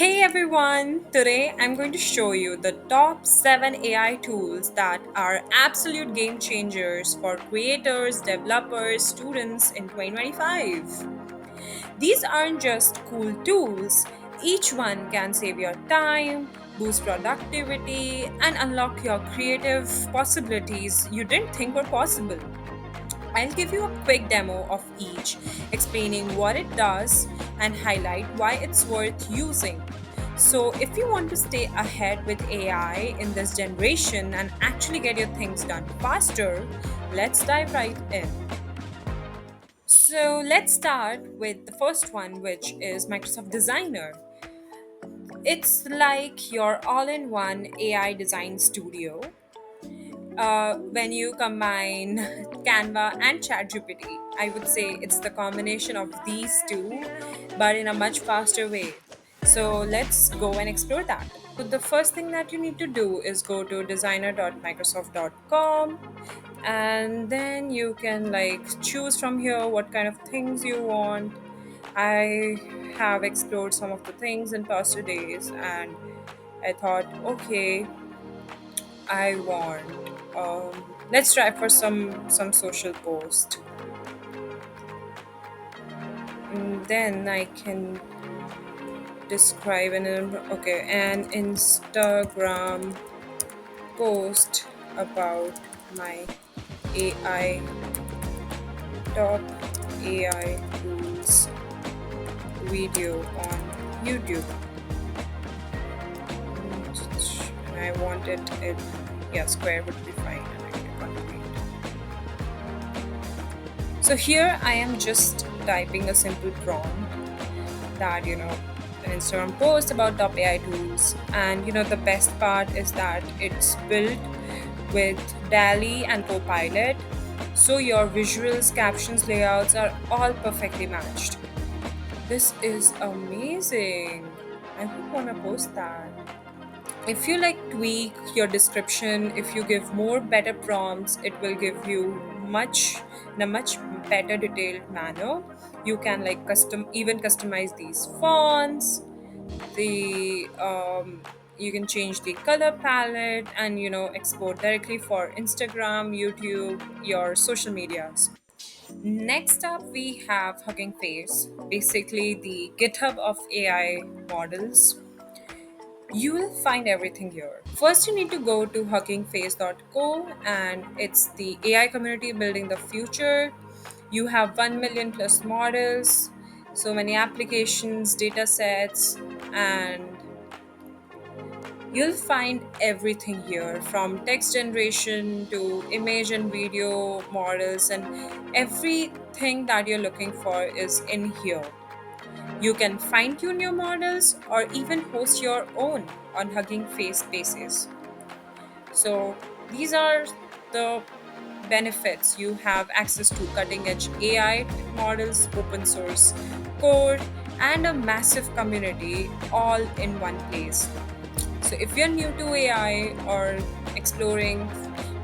Hey everyone! Today I'm going to show you the top 7 AI tools that are absolute game changers for creators, developers, students in 2025. These aren't just cool tools, each one can save your time, boost productivity, and unlock your creative possibilities you didn't think were possible. I'll give you a quick demo of each, explaining what it does and highlight why it's worth using. So, if you want to stay ahead with AI in this generation and actually get your things done faster, let's dive right in. So, let's start with the first one, which is Microsoft Designer. It's like your all in one AI design studio when you combine Canva and ChatGPT. I would say it's the combination of these two, but in a much faster way. So let's go and explore that. So the first thing that you need to do is go to designer.microsoft.com, and then you can choose from here what kind of things you want. I have explored some of the things in past days, and I thought, okay, I want. Let's try for some social post. Then I can describe an Instagram post about my AI top AI tools video on YouTube. And I wanted it. Yeah, square would be fine. And I click on create. So here I am just typing a simple prompt that an Instagram post about top AI tools, and the best part is that it's built with DALI and Copilot, so your visuals, captions, layouts are all perfectly matched. This is amazing. I would want to post that. If you tweak your description, if you give more better prompts, it will give you much in a much better detailed manner. You can customize these fonts, the you can change the color palette, and export directly for Instagram, YouTube, your social medias. Next up, we have Hugging Face, basically the GitHub of AI models. You will find everything here. First, you need to go to huggingface.co, and it's the AI community building the future. You have 1 million plus models, so many applications, data sets, and you'll find everything here from text generation to image and video models, and everything that you're looking for is in here. You can fine tune your models or even host your own on Hugging Face bases. So, these are the benefits. You have access to cutting edge AI models, open source code, and a massive community all in one place. So, if you're new to AI or exploring,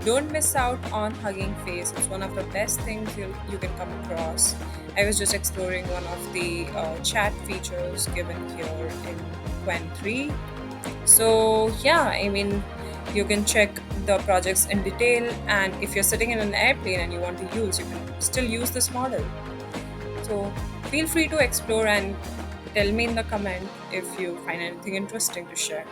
don't miss out on Hugging Face. It's one of the best things you can come across. I was just exploring one of the chat features given here in Quen 3. So, yeah, I mean, you can check the projects in detail, and if you're sitting in an airplane and you want to use, you can still use this model. So, feel free to explore and tell me in the comment if you find anything interesting to share.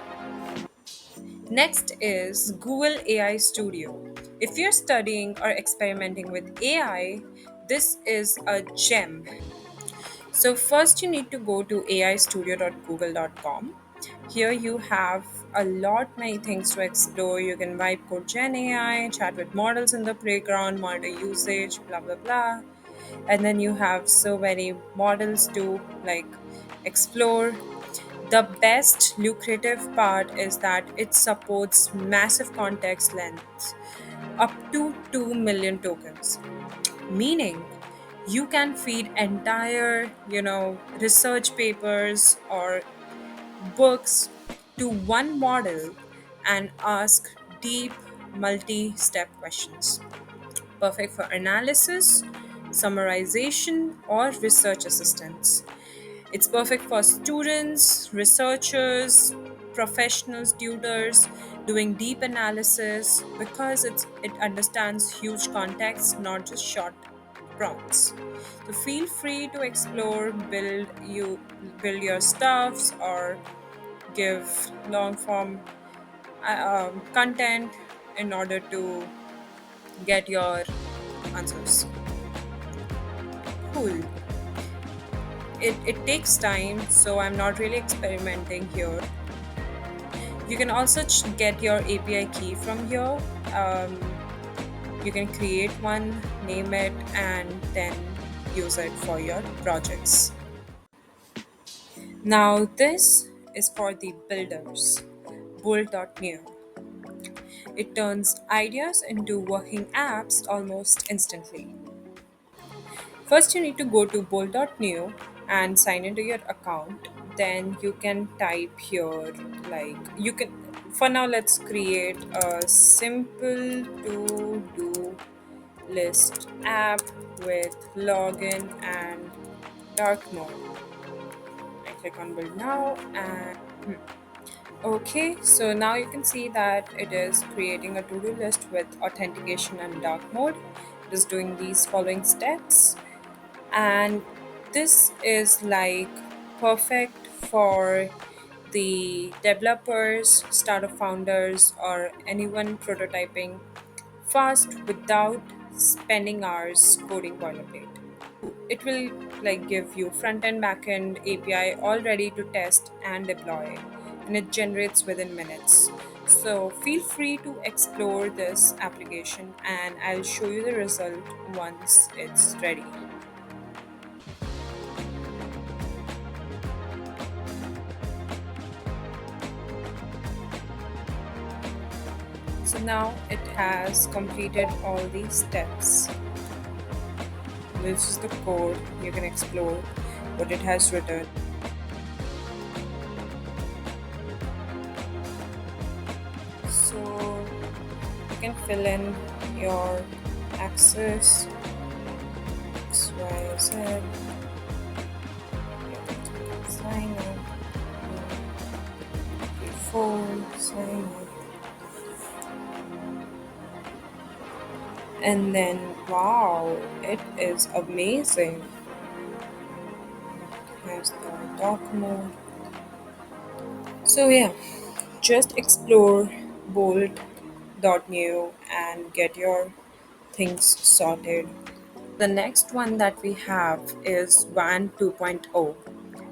Next is Google AI Studio. If you're studying or experimenting with AI, this is a gem. So, first, you need to go to aistudio.google.com. Here, you have a lot many things to explore. You can vibe code Gen AI, chat with models in the playground, monitor usage, blah blah blah. And then you have so many models to explore. The best lucrative part is that it supports massive context lengths up to 2 million tokens, meaning you can feed entire, research papers or books to one model and ask deep multi-step questions. Perfect for analysis, summarization, or research assistance. It's perfect for students, researchers, professionals, tutors doing deep analysis because it understands huge context, not just short prompts. So feel free to explore, build your stuffs or give long form content in order to get your answers. Cool. It takes time, so I'm not really experimenting here. You can also get your API key from here. Um, you can create one, name it, and then use it for your projects. Now, this is for the builders. Bolt.new. It turns ideas into working apps almost instantly. First, you need to go to Bolt.new and sign into your account. Then you can type here, like, you can, for now, let's create a simple to do list app with login and dark mode. I click on build now and okay, so now you can see that it is creating a to-do list with authentication and dark mode. It is doing these following steps, and this is like perfect for the developers, startup founders, or anyone prototyping fast without spending hours coding boilerplate. It will like give you front end, back end API all ready to test and deploy, and it generates within minutes. So feel free to explore this application, and I'll show you the result once it's ready. So now it has completed all these steps. This is the code. You can explore what it has written. So you can fill in your access, X, Y, Z, sign up, before sign up, and then wow, it is amazing. Here's the dark mode. So yeah, just explore Bolt.new and get your things sorted. The next one that we have is Van 2.0.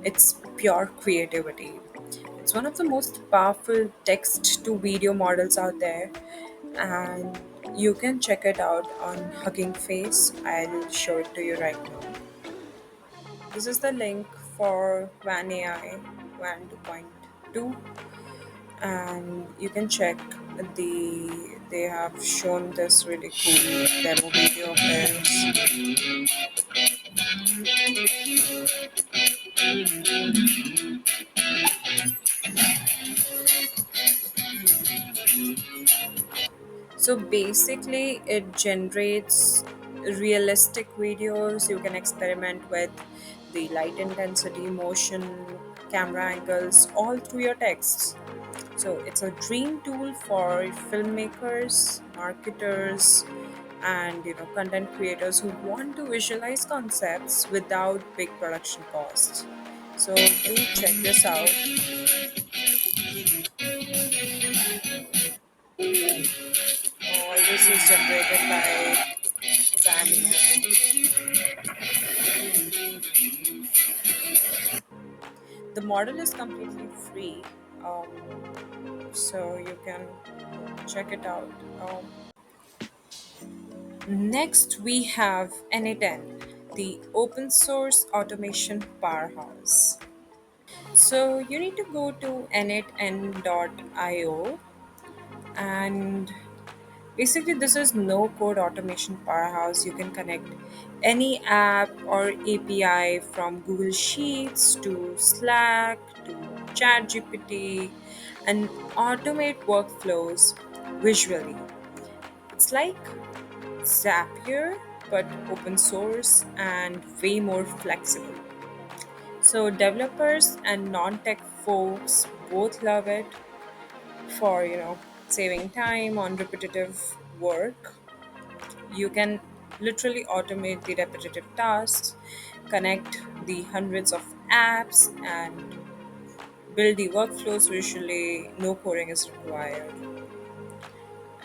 It's pure creativity. It's one of the most powerful text to video models out there, and you can check it out on Hugging Face. I'll show it to you right now. This is the link for Van AI Van 2.2, and you can check they have shown this really cool demo video of theirs. So basically, it generates realistic videos. You can experiment with the light intensity, motion, camera angles, all through your texts. So it's a dream tool for filmmakers, marketers, and content creators who want to visualize concepts without big production costs. So do check this out. All this is generated by Zanny. The model is completely free, so you can check it out. Next, we have NA10, the open source automation powerhouse. So you need to go to n8n.io, and basically this is no code automation powerhouse. You can connect any app or API from Google Sheets to Slack to ChatGPT and automate workflows visually. It's like Zapier but open source and way more flexible. So developers and non-tech folks both love it for, saving time on repetitive work. You can literally automate the repetitive tasks, connect the hundreds of apps, and build the workflows visually. No coding is required.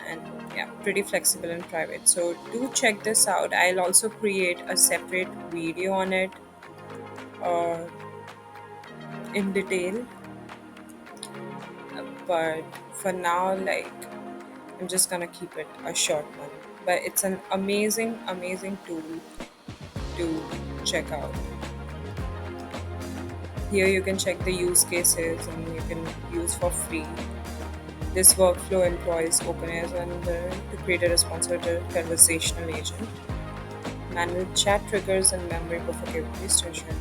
And yeah, pretty flexible and private. So do check this out. I'll also create a separate video on it uh, in detail. But for now, like, I'm just gonna keep it a short one. But it's an amazing, amazing tool to check out. Here you can check the use cases and you can use for free. This workflow employs OpenAI's and to create a responsive conversational agent, manage chat triggers and memory buffer capabilities to ensure.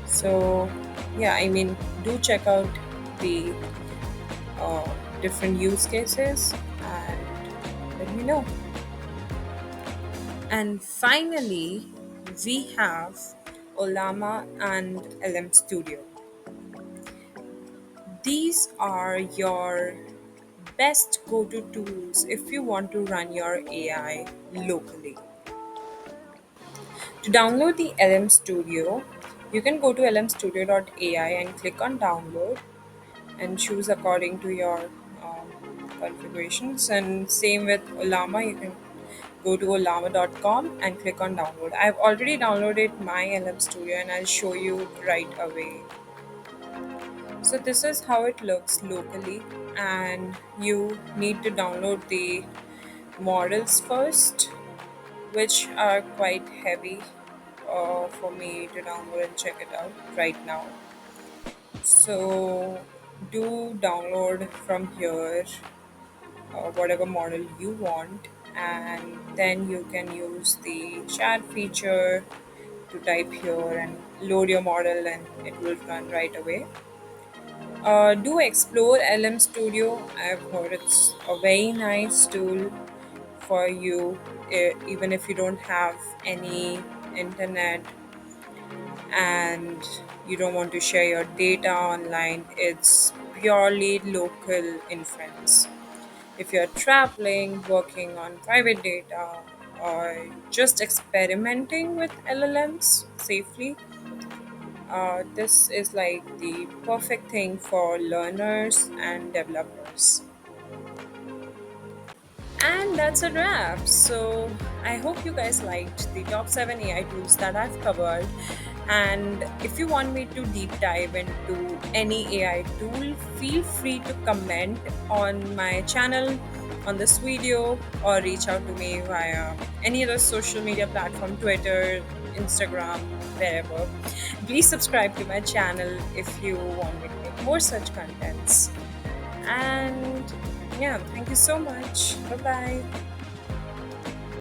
So, yeah, I mean, do check out the uh, different use cases and let me know. And finally, we have Ollama and LM Studio. These are your best go to tools if you want to run your AI locally. To download the LM Studio, you can go to lmstudio.ai and click on download and choose according to your configurations. And same with Ollama, you can go to ollama.com and click on download. I've already downloaded my LM Studio and I'll show you right away. So this is how it looks locally, and you need to download the models first, which are quite heavy for me to download and check it out right now. So do download from here whatever model you want, and then you can use the chat feature to type here and load your model and it will run right away. Do explore LM Studio. I've heard it's a very nice tool for you, even if you don't have any internet and you don't want to share your data online. It's purely local inference. If you're traveling, working on private data, or just experimenting with LLMs safely, this is like the perfect thing for learners and developers. And that's a wrap. So I hope you guys liked the top 7 AI tools that I've covered. And if you want me to deep dive into any AI tool, feel free to comment on my channel on this video or reach out to me via any other social media platform, Twitter, Instagram, wherever. Please subscribe to my channel if you want me to make more such contents. And yeah, thank you so much. Bye bye.